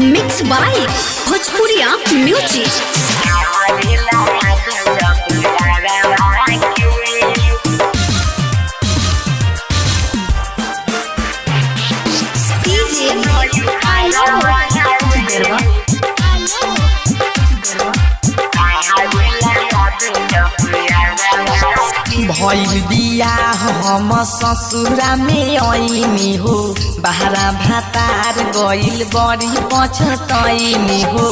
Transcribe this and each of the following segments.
Mix by भोजपुरिया music. भइल बियाह हम ससुरा में आइनी हो, बहरा भातार गइल बड़ी पछतैनी हो।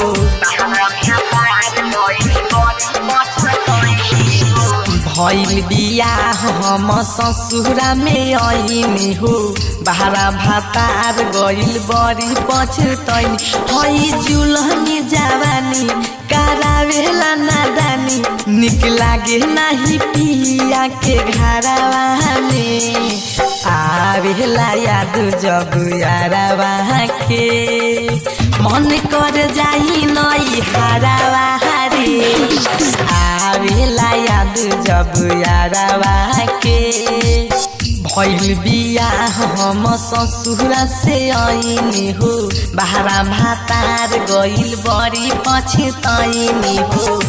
भइल बियाह हम ससुरा में आइनी हो, बहरा भातार गइल बड़ी पछतैनी। हई जुलहनी जवानी करावेला नादानी, निक लागे नाही पिया के घरवा में। आवेला याद जब यारवा के, मन कर जाई नई हरवा रे। आवेला याद जब यारवा के। भइल बियाह हम ससुरा से आइनी हो, बहरा भातार गइल बड़ी पछतैनी हो।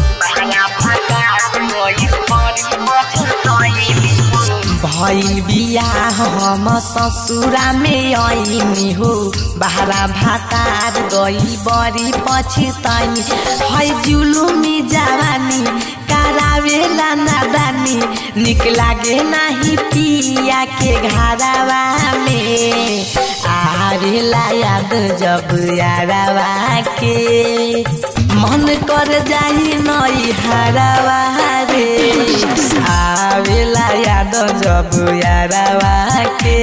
भइल बियाह हम ससुरा में आइनी हो, बहरा भातार गइल बड़ी पछतैनी। है जुलुमी जवानी करावेला नादानी, निक लागे नाही पिया के घरवा में। आवेला याद जब यारवा के, मन कर जाई नई हरवा रे। आवेला याद जब यारवा के,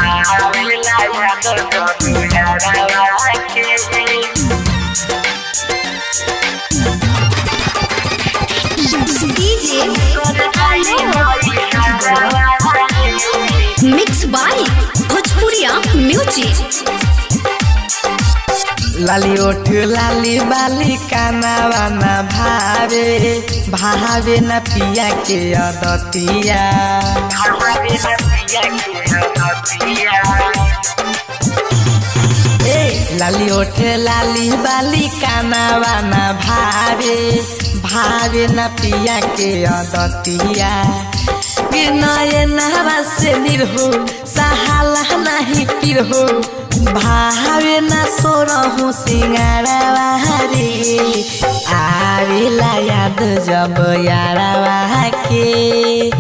आवेला याद जब यारवा के। मिक्स बाय भोजपुरिया म्यूजिक। लाली ओठ लाली बाली कानावा न भावे, भावे न पिया के अदतिया। लाली ओठ लाली बाली कानावा न भावे, भावे न पिया के अदतिया। नए नहवा से निरहो सहाला नहीं पिरहो, भावे न सोरहु सिंगारवा रे। आवेला याद जब यारवा के,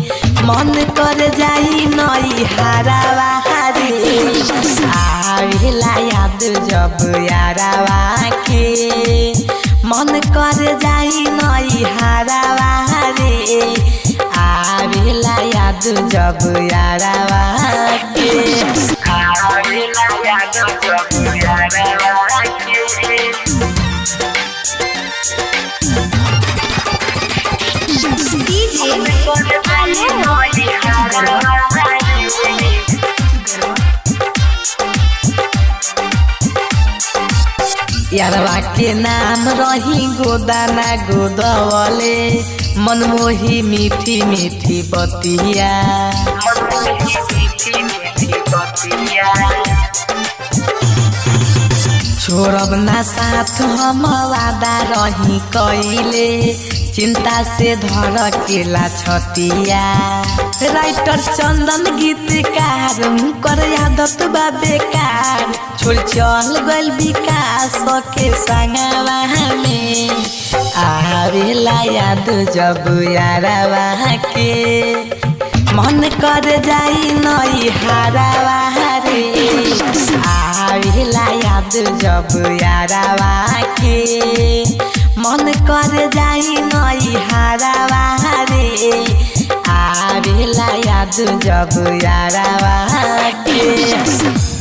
मन कर जाई नई हरवा रे। आवेला याद जब यारवा के, मन कर जाई नई हरवा रे। आवेला याद जब यारवा के, आवेला याद जब यारवा के। यारवा के नाम रही गोदाना गोदवले, मनमोही मीठी मीठी बतिया। छोड़ब ना साथ हम वादा रही कइले, चिंता से धर केला छतिया। राइटर चंदन गीतकार कर आदत बा बेकार, छोड़ चल गइल विकास के संगवा में। आवेला याद जब यारवा के, मन कर जाई नई हरवा रे। आवेला याद जब यारवा के, मन कर जाई नई हरवा रे। आवेला याद जब यारवा के।